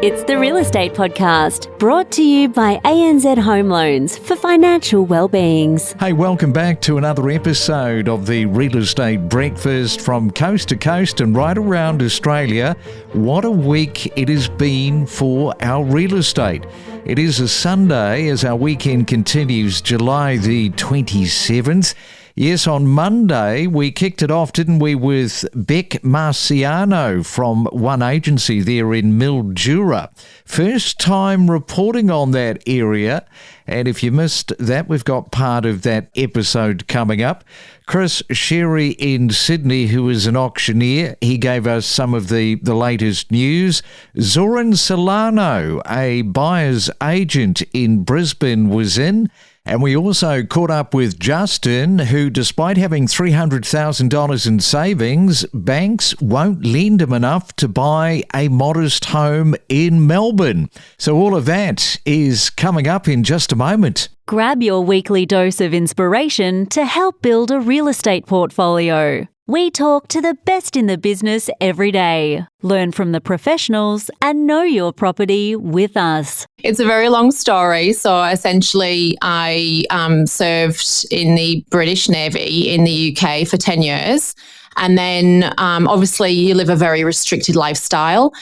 It's the Real Estate Podcast, brought to you by ANZ Home Loans for financial well-beings. Hey, welcome back to another episode of the Real Estate Breakfast from coast to coast and right around Australia. What a week it has been for our real estate. It is a Sunday as our weekend continues, July the 27th. Yes, on Monday we kicked it off, didn't we, with Beck Marciano from One Agency there in Mildura. First time reporting on that area, and if you missed that, we've got part of that episode coming up. Chris Sherry in Sydney, who is an auctioneer, he gave us some of the latest news. Zoran Solano, a buyer's agent in Brisbane, was in. And we also caught up with Justin, who, despite having $300,000 in savings, banks won't lend him enough to buy a modest home in Melbourne. So all of that is coming up in just a moment. Grab your weekly dose of inspiration to help build a real estate portfolio. We talk to the best in the business every day. Learn from the professionals and know your property with us. It's a very long story. So essentially, I served in the British Navy in the UK for 10 years. And then obviously you live a very restricted lifestyle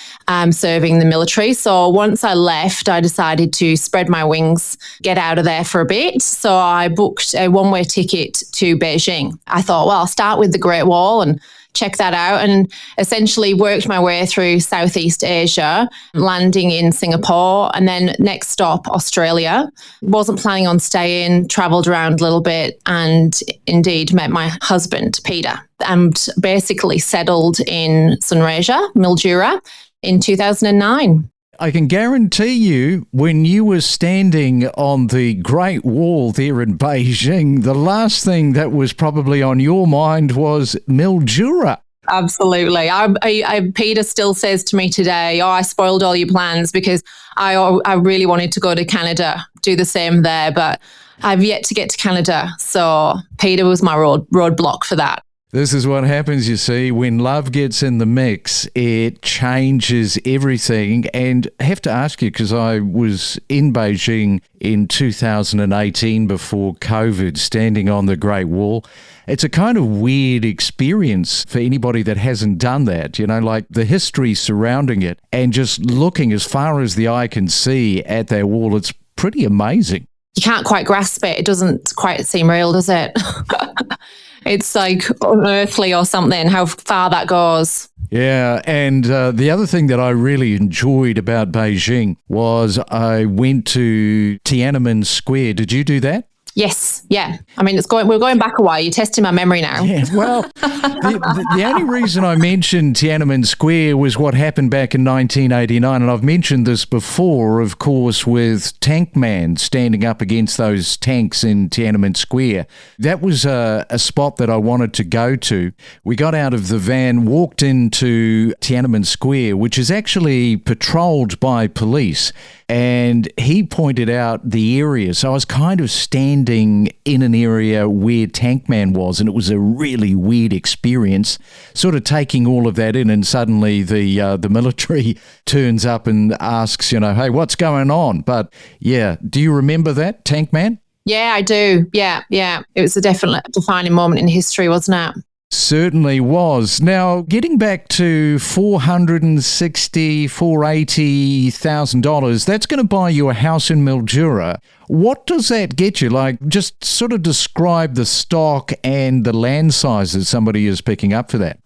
serving the military. So once I left, I decided to spread my wings, get out of there for a bit. So I booked a one-way ticket to Beijing. I thought, well, I'll start with the Great Wall and check that out, and essentially worked my way through Southeast Asia, landing in Singapore, and then next stop, Australia. Wasn't planning on staying, travelled around a little bit, and indeed met my husband, Peter, and basically settled in Sunraysia, Mildura, in 2009. I can guarantee you, when you were standing on the Great Wall there in Beijing, the last thing that was probably on your mind was Mildura. Absolutely. Peter still says to me today, I spoiled all your plans because I really wanted to go to Canada, do the same there, but I've yet to get to Canada. So Peter was my roadblock for that. This is what happens, you see, when love gets in the mix, it changes everything. And I have to ask you, because I was in Beijing in 2018 before COVID, standing on the Great Wall. It's a kind of weird experience for anybody that hasn't done that, you know, like the history surrounding it and just looking as far as the eye can see at that wall. It's pretty amazing. You can't quite grasp it. It doesn't quite seem real, does it? It's like unearthly or something, how far that goes. Yeah, and the other thing that I really enjoyed about Beijing was I went to Tiananmen Square. Did you do that? Yes, yeah. I mean, we're going back a while. You're testing my memory now. Yeah, well, the only reason I mentioned Tiananmen Square was what happened back in 1989, and I've mentioned this before, of course, with Tank Man standing up against those tanks in Tiananmen Square. That was a spot that I wanted to go to. We got out of the van, walked into Tiananmen Square, which is actually patrolled by police, and he pointed out the area. So I was kind of standing in an area where Tank Man was, and it was a really weird experience, sort of taking all of that in, and suddenly the military turns up and asks, you know, hey, what's going on? But yeah, do you remember that, Tank Man? Yeah, I do. Yeah. It was a definite defining moment in history, wasn't it? Certainly was. Now, getting back to $480,000, that's going to buy you a house in Mildura. What does that get you? Like, just sort of describe the stock and the land size that somebody is picking up for that.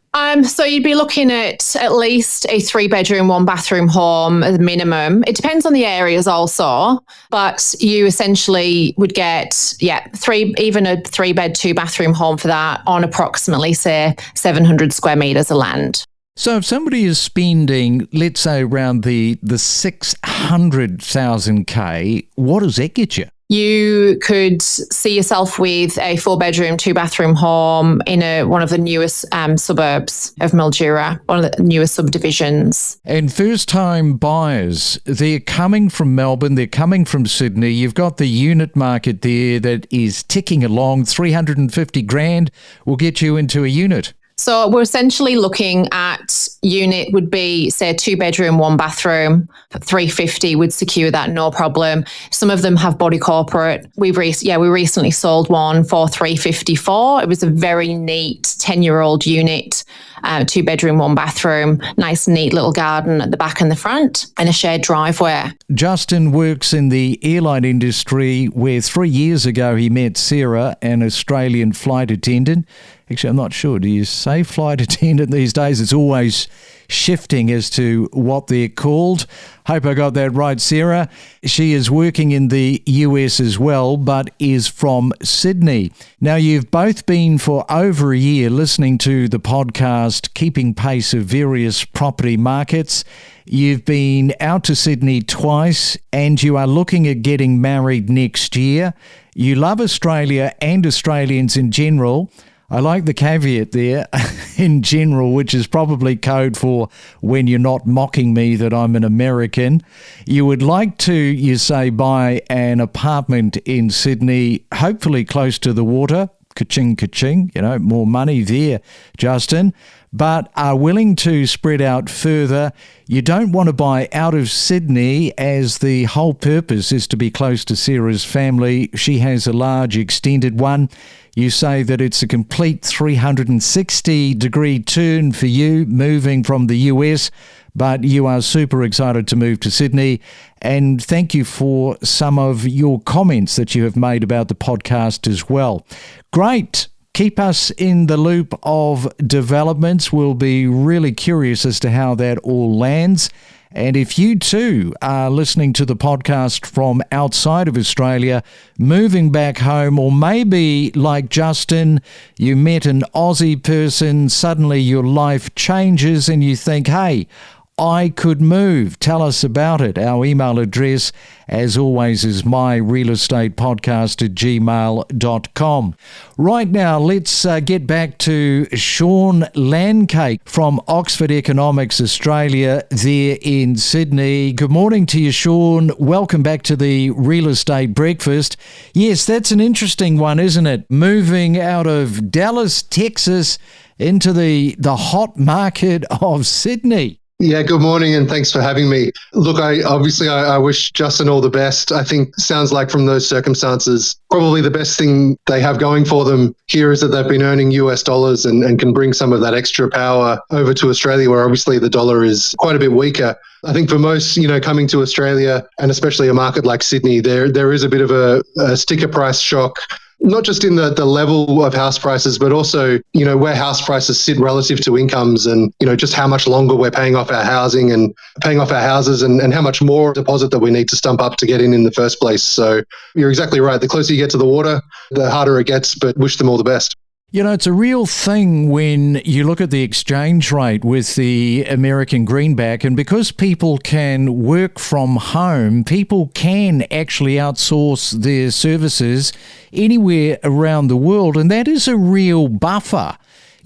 So you'd be looking at least a 3-bedroom, 1-bathroom home as a minimum. It depends on the areas also, but you essentially would get, even a 3-bed, 2-bathroom home for that on approximately, say, 700 square metres of land. So if somebody is spending, let's say, around the 600,000 what does that get you? You could see yourself with a 4-bedroom, 2-bathroom home in one of the newest suburbs of Mildura, one of the newest subdivisions. And first-time buyers, they're coming from Melbourne, they're coming from Sydney. You've got the unit market there that is ticking along. 350 grand will get you into a unit. So we're essentially looking at unit would be, say, a 2-bedroom, 1-bathroom. 350 would secure that, no problem. Some of them have body corporate. We recently sold one for 354. It was a very neat 10-year-old unit, 2-bedroom, 1-bathroom, nice neat little garden at the back and the front, and a shared driveway. Justin works in the airline industry, where 3 years ago he met Sarah, an Australian flight attendant. Actually, I'm not sure. Do you say flight attendant these days? It's always shifting as to what they're called. Hope I got that right, Sarah. She is working in the US as well, but is from Sydney. Now, you've both been for over a year listening to the podcast, keeping pace of various property markets. You've been out to Sydney twice, and you are looking at getting married next year. You love Australia and Australians in general. I like the caveat there, in general, which is probably code for when you're not mocking me that I'm an American. You would like to, you say, buy an apartment in Sydney, hopefully close to the water. Ka-ching, ka-ching, more money there, Justin, but are willing to spread out further. You don't want to buy out of Sydney, as the whole purpose is to be close to Sarah's family. She has a large extended one. You say that it's a complete 360-degree turn for you moving from the US, but you are super excited to move to Sydney. And thank you for some of your comments that you have made about the podcast as well. Great. Keep us in the loop of developments. We'll be really curious as to how that all lands. And if you too are listening to the podcast from outside of Australia, moving back home, or maybe like Justin, you met an Aussie person, suddenly your life changes and you think, hey, I could move. Tell us about it. Our email address, as always, is myrealestatepodcast@gmail.com. Right now, let's get back to Sean Landcake from Oxford Economics Australia there in Sydney. Good morning to you, Sean. Welcome back to the Real Estate Breakfast. Yes, that's an interesting one, isn't it? Moving out of Dallas, Texas, into the hot market of Sydney. Yeah, good morning and thanks for having me. Look, I wish Justin all the best. I think sounds like from those circumstances, probably the best thing they have going for them here is that they've been earning US dollars and can bring some of that extra power over to Australia, where obviously the dollar is quite a bit weaker. I think for most, coming to Australia, and especially a market like Sydney, there is a bit of a sticker price shock. Not just in the level of house prices, but also, where house prices sit relative to incomes and, just how much longer we're paying off our housing and paying off our houses and how much more deposit that we need to stump up to get in the first place. So you're exactly right. The closer you get to the water, the harder it gets, but wish them all the best. It's a real thing when you look at the exchange rate with the American greenback, and because people can work from home, people can actually outsource their services anywhere around the world, and that is a real buffer.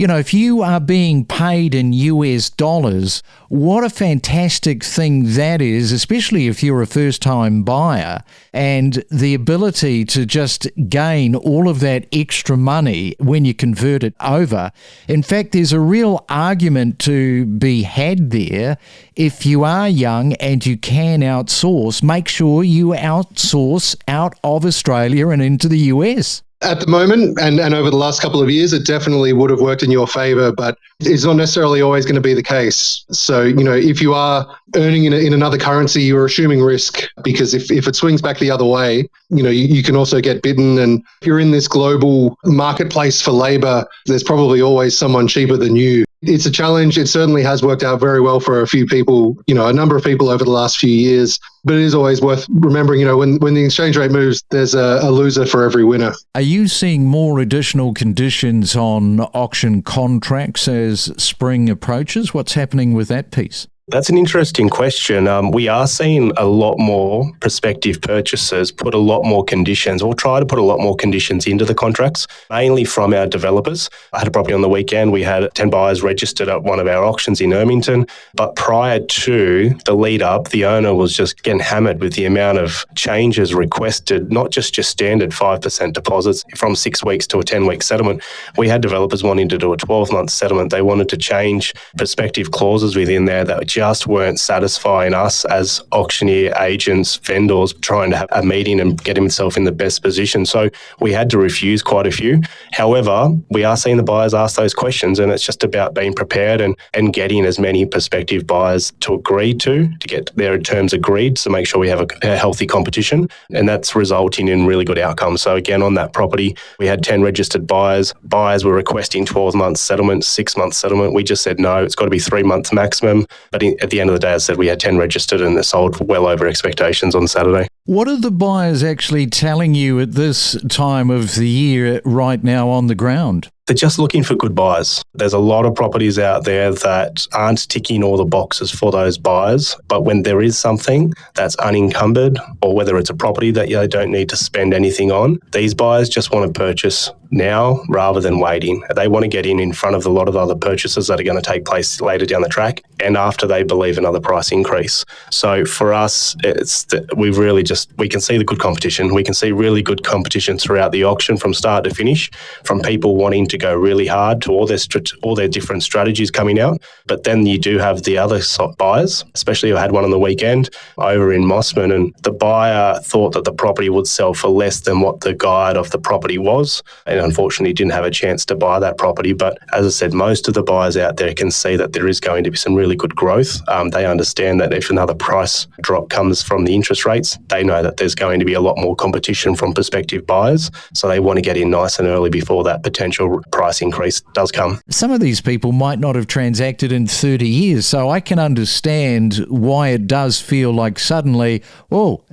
If you are being paid in US dollars, what a fantastic thing that is, especially if you're a first-time buyer, and the ability to just gain all of that extra money when you convert it over. In fact, there's a real argument to be had there. If you are young and you can outsource, make sure you outsource out of Australia and into the US. At the moment, and over the last couple of years, it definitely would have worked in your favour, but it's not necessarily always going to be the case. So, if you are earning in another currency, you're assuming risk, because if it swings back the other way, you can also get bitten. And if you're in this global marketplace for labour, there's probably always someone cheaper than you. It's a challenge. It certainly has worked out very well for a few people, a number of people over the last few years. But it is always worth remembering, when the exchange rate moves, there's a loser for every winner. Are you seeing more additional conditions on auction contracts as spring approaches? What's happening with that piece? That's an interesting question. We are seeing a lot more prospective purchasers put a lot more conditions or try to put a lot more conditions into the contracts, mainly from our developers. I had a property on the weekend. We had 10 buyers registered at one of our auctions in Ermington. But prior to the lead up, the owner was just getting hammered with the amount of changes requested, not just your standard 5% deposits from 6 weeks to a 10-week settlement. We had developers wanting to do a 12-month settlement. They wanted to change prospective clauses within there that just weren't satisfying us as auctioneer agents, vendors, trying to have a meeting and get himself in the best position. So we had to refuse quite a few. However, we are seeing the buyers ask those questions, and it's just about being prepared and getting as many prospective buyers to agree to get their terms agreed to make sure we have a healthy competition. And that's resulting in really good outcomes. So again, on that property, we had 10 registered buyers. Buyers were requesting 12-month settlement, 6-month settlement. We just said, no, it's got to be 3 months maximum. But at the end of the day, I said we had 10 registered and it sold well over expectations on Saturday. What are the buyers actually telling you at this time of the year right now on the ground? They're just looking for good buyers. There's a lot of properties out there that aren't ticking all the boxes for those buyers. But when there is something that's unencumbered, or whether it's a property that you don't need to spend anything on, these buyers just want to purchase now rather than waiting. They want to get in front of a lot of other purchases that are going to take place later down the track and after they believe another price increase. So for us, we can see the good competition. We can see really good competition throughout the auction from start to finish, from people wanting to go really hard to all their different strategies coming out. But then you do have the other buyers, especially I had one on the weekend over in Mossman, and the buyer thought that the property would sell for less than what the guide of the property was, and unfortunately didn't have a chance to buy that property. But as I said, most of the buyers out there can see that there is going to be some really good growth. They understand that if another price drop comes from the interest rates, they know that there's going to be a lot more competition from prospective buyers. So they want to get in nice and early before that potential price increase does come. Some of these people might not have transacted in 30 years, so I can understand why it does feel like suddenly,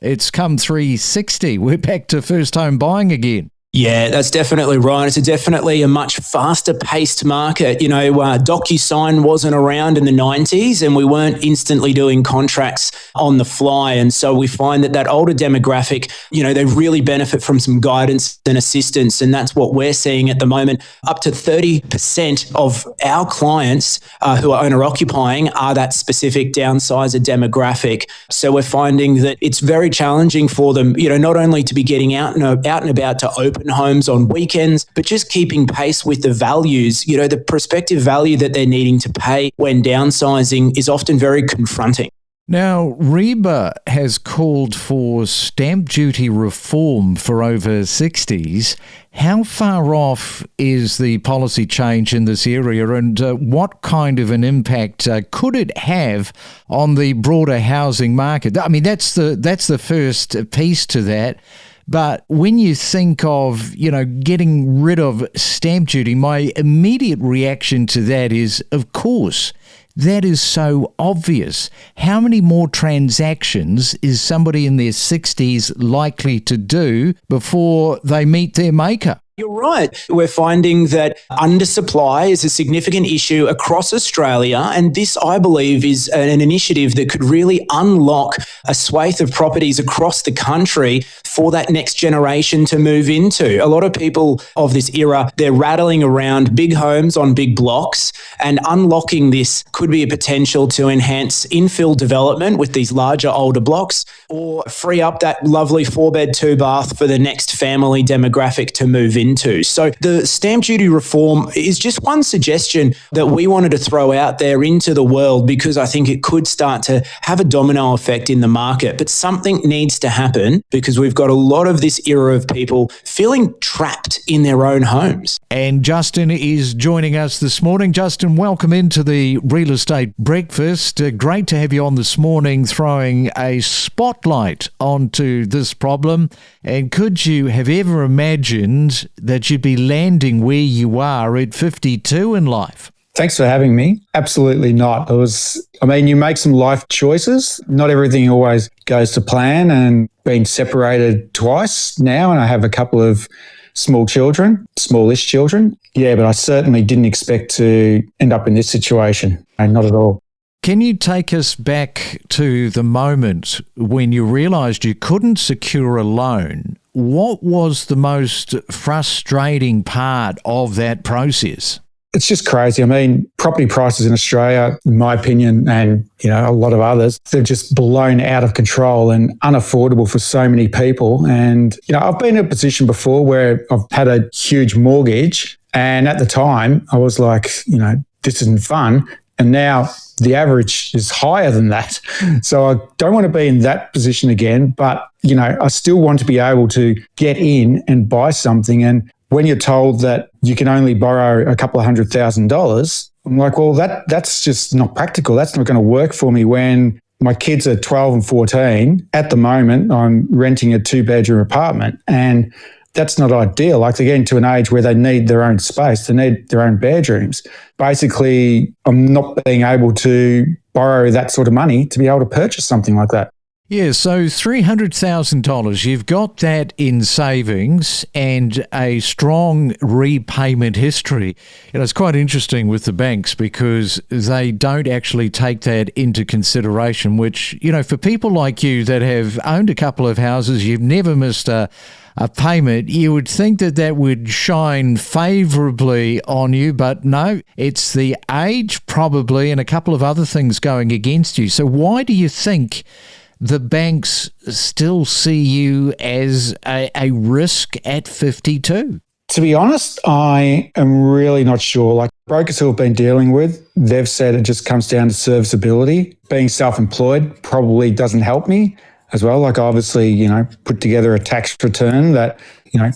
it's come 360. We're back to first home buying again. Yeah, that's definitely right. It's definitely a much faster paced market. DocuSign wasn't around in the 90s and we weren't instantly doing contracts on the fly. And so we find that older demographic, they really benefit from some guidance and assistance. And that's what we're seeing at the moment. Up to 30% of our clients who are owner occupying are that specific downsizer demographic. So we're finding that it's very challenging for them, not only to be getting out and about to open homes on weekends, but just keeping pace with the values. The prospective value that they're needing to pay when downsizing is often very confronting. Now, REBA has called for stamp duty reform for over 60s. How far off is the policy change in this area, and what kind of an impact could it have on the broader housing market? I mean, that's the first piece to that. But when you think of, getting rid of stamp duty, my immediate reaction to that is, of course, that is so obvious. How many more transactions is somebody in their 60s likely to do before they meet their maker? You're right. We're finding that undersupply is a significant issue across Australia, and this, I believe, is an initiative that could really unlock a swathe of properties across the country for that next generation to move into. A lot of people of this era, they're rattling around big homes on big blocks, and unlocking this could be a potential to enhance infill development with these larger, older blocks, or free up that lovely 4-bed, 2-bath for the next family demographic to move into. So the stamp duty reform is just one suggestion that we wanted to throw out there into the world, because I think it could start to have a domino effect in the market. But something needs to happen, because we've got a lot of this era of people feeling trapped in their own homes. And Justin is joining us this morning. Justin, welcome into the Real Estate Breakfast. Great to have you on this morning, throwing a spotlight onto this problem. And could you have ever imagined that you'd be landing where you are at 52 in life? Thanks for having me. Absolutely not. You make some life choices. Not everything always goes to plan, and being separated twice now, and I have a couple of smallish children. Yeah, but I certainly didn't expect to end up in this situation. Not at all. Can you take us back to the moment when you realised you couldn't secure a loan? What was the most frustrating part of that process? It's just crazy. I mean, property prices in Australia, in my opinion, and a lot of others, they're just blown out of control and unaffordable for so many people. And I've been in a position before where I've had a huge mortgage, and at the time I was like, this isn't fun. And now the average is higher than that. So I don't want to be in that position again, but I still want to be able to get in and buy something. And when you're told that you can only borrow a couple of $100,000, I'm like, well, that's just not practical. That's not going to work for me when my kids are 12 and 14. At the moment, I'm renting a 2-bedroom apartment, and that's not ideal. Like, they're getting to an age where they need their own space. They need their own bedrooms. Basically, I'm not being able to borrow that sort of money to be able to purchase something like that. Yeah, so $300,000, you've got that in savings and a strong repayment history. It's quite interesting with the banks because they don't actually take that into consideration, which, for people like you that have owned a couple of houses, you've never missed a payment, you would think that would shine favourably on you, but no, it's the age probably and a couple of other things going against you. So why do you think the banks still see you as a risk at 52? To be honest, I am really not sure. Like, brokers who I've been dealing with, they've said it just comes down to serviceability. Being self-employed probably doesn't help me as well. Like, obviously, put together a tax return that,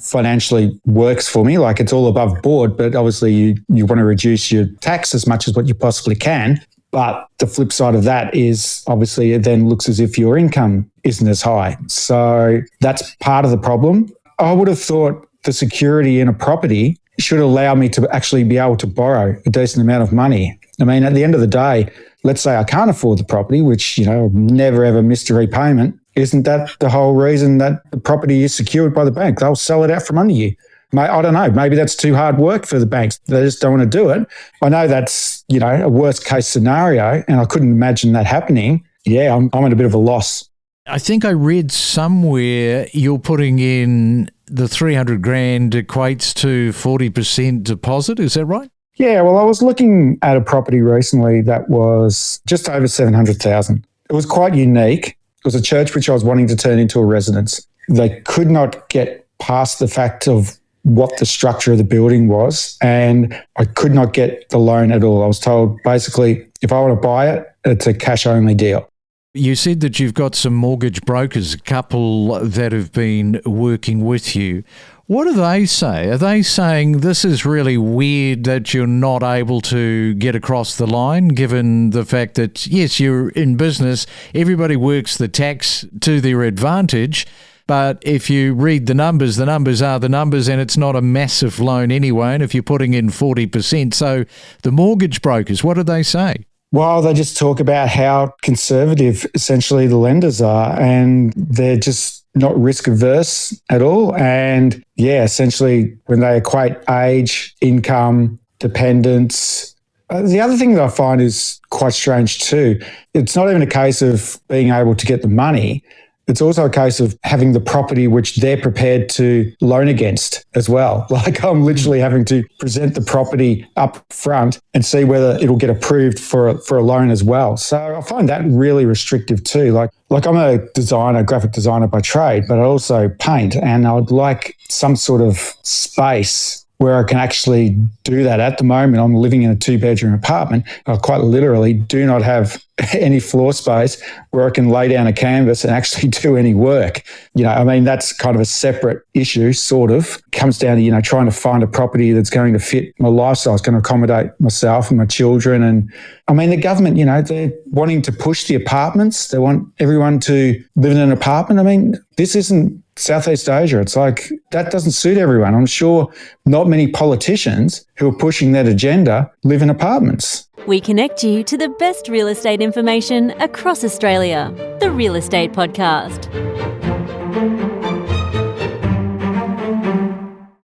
financially works for me. Like, it's all above board, but obviously you want to reduce your tax as much as what you possibly can. But the flip side of that is obviously it then looks as if your income isn't as high. So that's part of the problem. I would have thought the security in a property should allow me to actually be able to borrow a decent amount of money. I mean, at the end of the day, let's say I can't afford the property, which, I've never ever missed a repayment. Isn't that the whole reason that the property is secured by the bank? They'll sell it out from under you. I don't know. Maybe that's too hard work for the banks. They just don't want to do it. I know that's, a worst case scenario, and I couldn't imagine that happening. Yeah, I'm at a bit of a loss. I think I read somewhere you're putting in the $300,000 equates to 40% deposit. Is that right? Yeah, well, I was looking at a property recently that was just over $700,000. It was quite unique. It was a church which I was wanting to turn into a residence. They could not get past the fact of what the structure of the building was, and I could not get the loan at all. I was told basically if I want to buy it, it's a cash-only deal. You said that you've got some mortgage brokers, a couple that have been working with you. What do they say? Are they saying this is really weird that you're not able to get across the line, given the fact that, yes, you're in business, everybody works the tax to their advantage, but if you read the numbers are the numbers, and it's not a massive loan anyway, and if you're putting in 40%. So the mortgage brokers, what do they say? Well, they just talk about how conservative essentially the lenders are, and they're just not risk averse at all. And yeah, essentially when they equate age, income, dependence. The other thing that I find is quite strange too, it's not even a case of being able to get the money. It's also a case of having the property which they're prepared to loan against as well. Like, I'm literally having to present the property up front and see whether it'll get approved for a loan as well. So I find that really restrictive too. Like I'm a designer, graphic designer by trade, but I also paint, and I would like some sort of space where I can actually do that. At the moment, I'm living in a 2-bedroom apartment. I quite literally do not have any floor space where I can lay down a canvas and actually do any work. That's kind of a separate issue, sort of. Comes down to, trying to find a property that's going to fit my lifestyle, it's going to accommodate myself and my children. And the government, they're wanting to push the apartments. They want everyone to live in an apartment. This isn't Southeast Asia. It's like, that doesn't suit everyone. I'm sure not many politicians who are pushing that agenda live in apartments. We connect you to the best real estate information across Australia. The Real Estate Podcast.